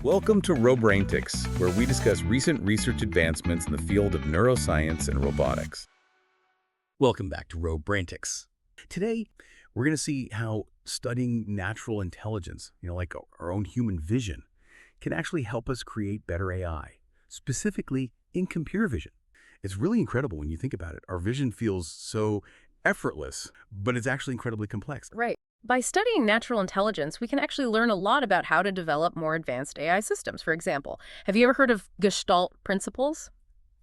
Welcome to Robraintics, where we discuss recent research advancements in the field of neuroscience and robotics. Welcome back to Robraintics. Today, we're going to see how studying natural intelligence, like our own human vision, can actually help us create better AI, specifically in computer vision. It's really incredible when you think about it. Our vision feels so effortless, but it's actually incredibly complex. Right. By studying natural intelligence, we can actually learn a lot about how to develop more advanced AI systems. For example, have you ever heard of Gestalt principles?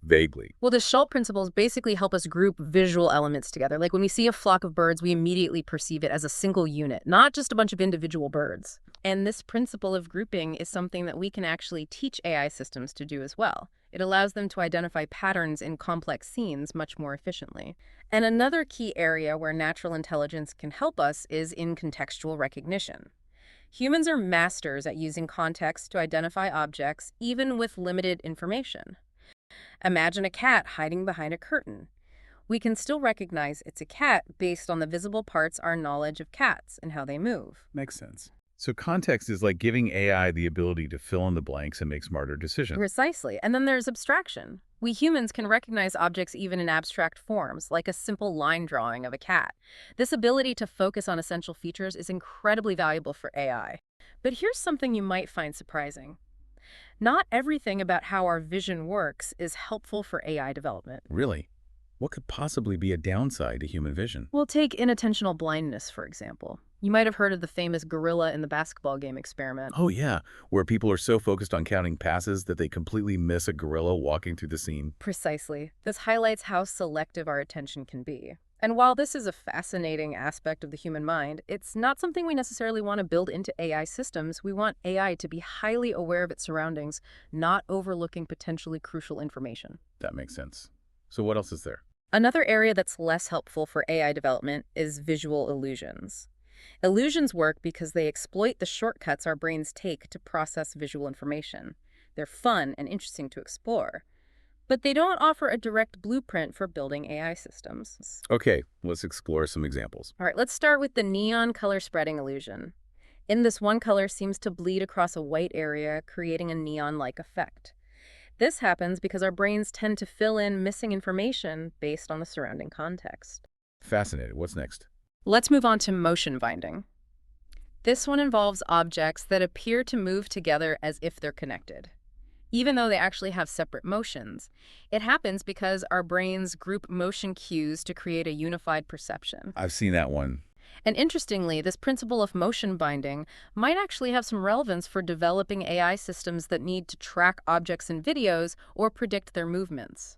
Vaguely. Well, the Gestalt principles basically help us group visual elements together. Like when we see a flock of birds, we immediately perceive it as a single unit, not just a bunch of individual birds. And this principle of grouping is something that we can actually teach AI systems to do as well. It allows them to identify patterns in complex scenes much more efficiently. And another key area where natural intelligence can help us is in contextual recognition. Humans are masters at using context to identify objects, even with limited information. Imagine a cat hiding behind a curtain. We can still recognize it's a cat based on the visible parts our knowledge of cats and how they move. Makes sense. So context is like giving AI the ability to fill in the blanks and make smarter decisions. Precisely. And then there's abstraction. We humans can recognize objects even in abstract forms, like a simple line drawing of a cat. This ability to focus on essential features is incredibly valuable for AI. But here's something you might find surprising. Not everything about how our vision works is helpful for AI development. Really? What could possibly be a downside to human vision? We'll take inattentional blindness, for example. You might have heard of the famous gorilla in the basketball game experiment. Oh yeah, where people are so focused on counting passes that they completely miss a gorilla walking through the scene. Precisely. This highlights how selective our attention can be. And while this is a fascinating aspect of the human mind, it's not something we necessarily want to build into AI systems. We want AI to be highly aware of its surroundings, not overlooking potentially crucial information. That makes sense. So what else is there? Another area that's less helpful for AI development is visual illusions. Illusions work because they exploit the shortcuts our brains take to process visual information. They're fun and interesting to explore, but they don't offer a direct blueprint for building AI systems. Okay, let's explore some examples. All right, let's start with the neon color spreading illusion. In this, one color seems to bleed across a white area, creating a neon-like effect. This happens because our brains tend to fill in missing information based on the surrounding context. Fascinating. What's next? Let's move on to motion binding. This one involves objects that appear to move together as if they're connected, even though they actually have separate motions. It happens because our brains group motion cues to create a unified perception. I've seen that one. And interestingly, this principle of motion binding might actually have some relevance for developing AI systems that need to track objects in videos or predict their movements.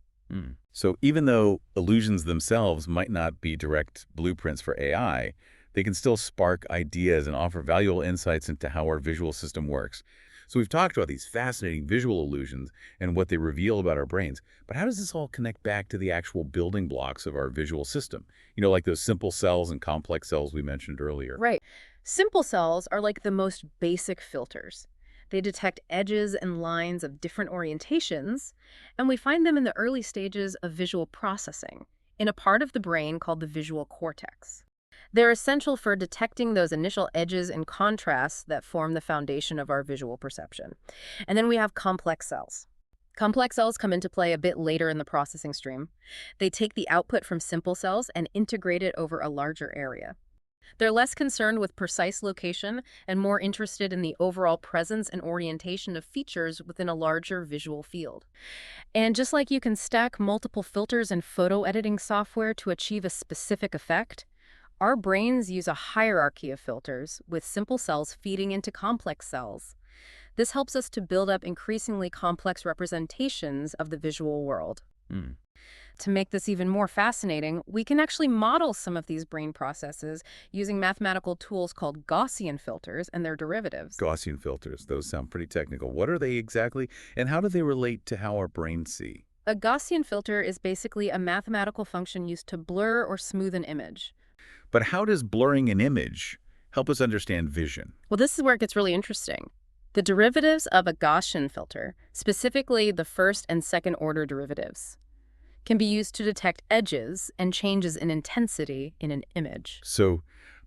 So even though illusions themselves might not be direct blueprints for AI, they can still spark ideas and offer valuable insights into how our visual system works. So we've talked about these fascinating visual illusions and what they reveal about our brains, but how does this all connect back to the actual building blocks of our visual system? Like those simple cells and complex cells we mentioned earlier. Right. Simple cells are like the most basic filters. They detect edges and lines of different orientations, and we find them in the early stages of visual processing, in a part of the brain called the visual cortex. They're essential for detecting those initial edges and contrasts that form the foundation of our visual perception. And then we have complex cells. Complex cells come into play a bit later in the processing stream. They take the output from simple cells and integrate it over a larger area. They're less concerned with precise location and more interested in the overall presence and orientation of features within a larger visual field. And just like you can stack multiple filters in photo editing software to achieve a specific effect, our brains use a hierarchy of filters, with simple cells feeding into complex cells. This helps us to build up increasingly complex representations of the visual world. To make this even more fascinating, we can actually model some of these brain processes using mathematical tools called Gaussian filters and their derivatives. Gaussian filters, those sound pretty technical. What are they exactly, and how do they relate to how our brains see? A Gaussian filter is basically a mathematical function used to blur or smooth an image. But how does blurring an image help us understand vision? Well, this is where it gets really interesting. The derivatives of a Gaussian filter, specifically the first and second order derivatives, can be used to detect edges and changes in intensity in an image. So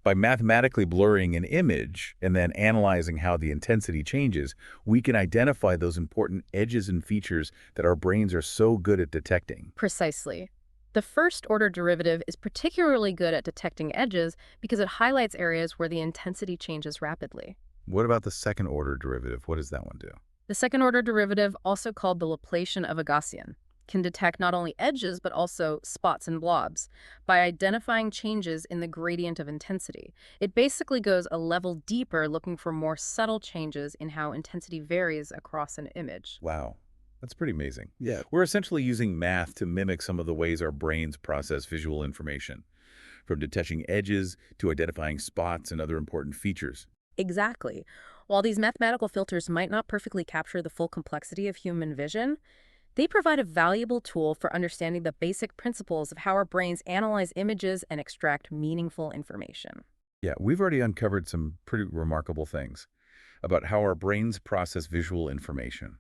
By mathematically blurring an image and then analyzing how the intensity changes, we can identify those important edges and features that our brains are so good at detecting. Precisely. The first-order derivative is particularly good at detecting edges because it highlights areas where the intensity changes rapidly. What about the second-order derivative? What does that one do? The second-order derivative, also called the Laplacian of a Gaussian, can detect not only edges but also spots and blobs by identifying changes in the gradient of intensity. It basically goes a level deeper, looking for more subtle changes in how intensity varies across an image. Wow, that's pretty amazing. Yeah. We're essentially using math to mimic some of the ways our brains process visual information, from detecting edges to identifying spots and other important features. Exactly. While these mathematical filters might not perfectly capture the full complexity of human vision, they provide a valuable tool for understanding the basic principles of how our brains analyze images and extract meaningful information. Yeah, we've already uncovered some pretty remarkable things about how our brains process visual information.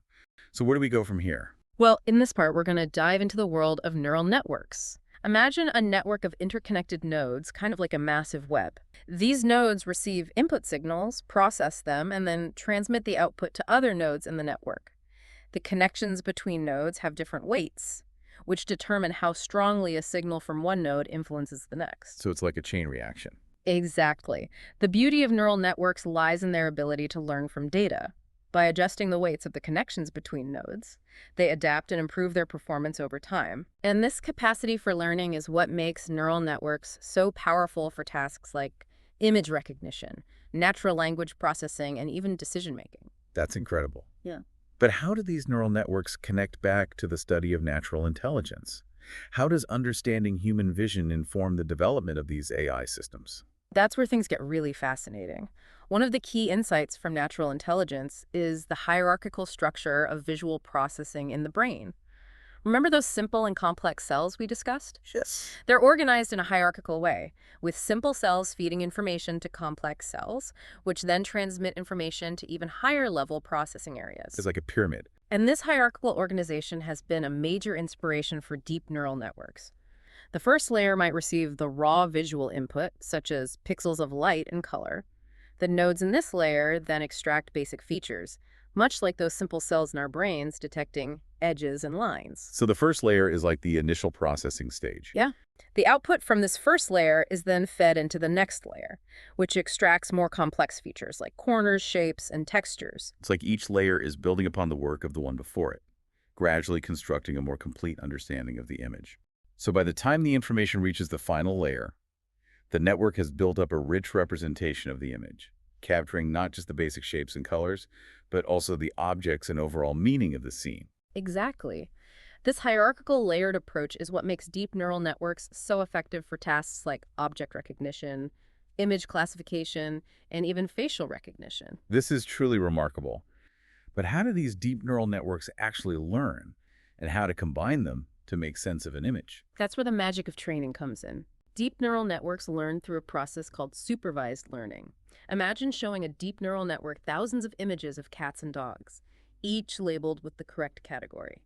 So where do we go from here? Well, in this part, we're going to dive into the world of neural networks. Imagine a network of interconnected nodes, kind of like a massive web. These nodes receive input signals, process them, and then transmit the output to other nodes in the network. The connections between nodes have different weights, which determine how strongly a signal from one node influences the next. So it's like a chain reaction. Exactly. The beauty of neural networks lies in their ability to learn from data. By adjusting the weights of the connections between nodes, they adapt and improve their performance over time. And this capacity for learning is what makes neural networks so powerful for tasks like image recognition, natural language processing, and even decision-making. That's incredible. Yeah. But how do these neural networks connect back to the study of natural intelligence? How does understanding human vision inform the development of these AI systems? That's where things get really fascinating. One of the key insights from natural intelligence is the hierarchical structure of visual processing in the brain. Remember those simple and complex cells we discussed? Yes. They're organized in a hierarchical way, with simple cells feeding information to complex cells, which then transmit information to even higher-level processing areas. It's like a pyramid. And this hierarchical organization has been a major inspiration for deep neural networks. The first layer might receive the raw visual input, such as pixels of light and color. The nodes in this layer then extract basic features, much like those simple cells in our brains detecting edges and lines. So the first layer is like the initial processing stage. Yeah. The output from this first layer is then fed into the next layer, which extracts more complex features like corners, shapes, and textures. It's like each layer is building upon the work of the one before it, gradually constructing a more complete understanding of the image. So by the time the information reaches the final layer, the network has built up a rich representation of the image, capturing not just the basic shapes and colors, but also the objects and overall meaning of the scene. Exactly. This hierarchical layered approach is what makes deep neural networks so effective for tasks like object recognition, image classification, and even facial recognition. This is truly remarkable. But how do these deep neural networks actually learn, and how to combine them to make sense of an image? That's where the magic of training comes in. Deep neural networks learn through a process called supervised learning. Imagine showing a deep neural network thousands of images of cats and dogs, each labeled with the correct category.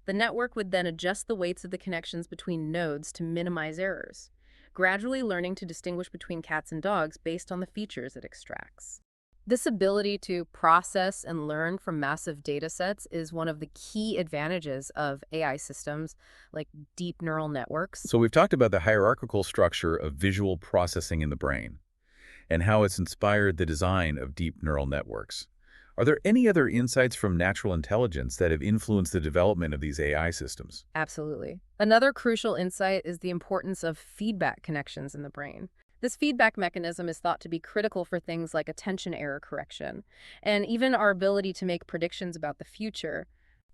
The network would then adjust the weights of the connections between nodes to minimize errors, gradually learning to distinguish between cats and dogs based on the features it extracts. This ability to process and learn from massive data sets is one of the key advantages of AI systems like deep neural networks. So we've talked about the hierarchical structure of visual processing in the brain and how it's inspired the design of deep neural networks. Are there any other insights from natural intelligence that have influenced the development of these AI systems? Absolutely. Another crucial insight is the importance of feedback connections in the brain. This feedback mechanism is thought to be critical for things like attention error correction, and even our ability to make predictions about the future.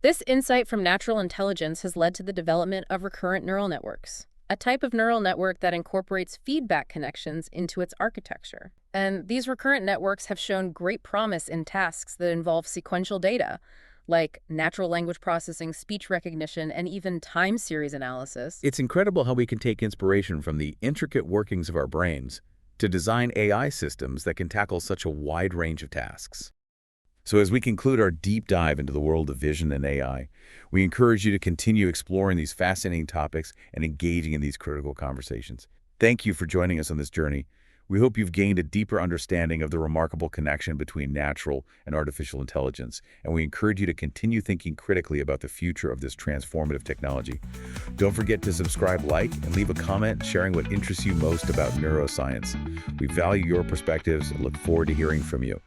This insight from natural intelligence has led to the development of recurrent neural networks, a type of neural network that incorporates feedback connections into its architecture. And these recurrent networks have shown great promise in tasks that involve sequential data, like natural language processing, speech recognition, and even time series analysis. It's incredible how we can take inspiration from the intricate workings of our brains to design AI systems that can tackle such a wide range of tasks. So as we conclude our deep dive into the world of vision and AI, we encourage you to continue exploring these fascinating topics and engaging in these critical conversations. Thank you for joining us on this journey. We hope you've gained a deeper understanding of the remarkable connection between natural and artificial intelligence, and we encourage you to continue thinking critically about the future of this transformative technology. Don't forget to subscribe, like, and leave a comment sharing what interests you most about neuroscience. We value your perspectives and look forward to hearing from you.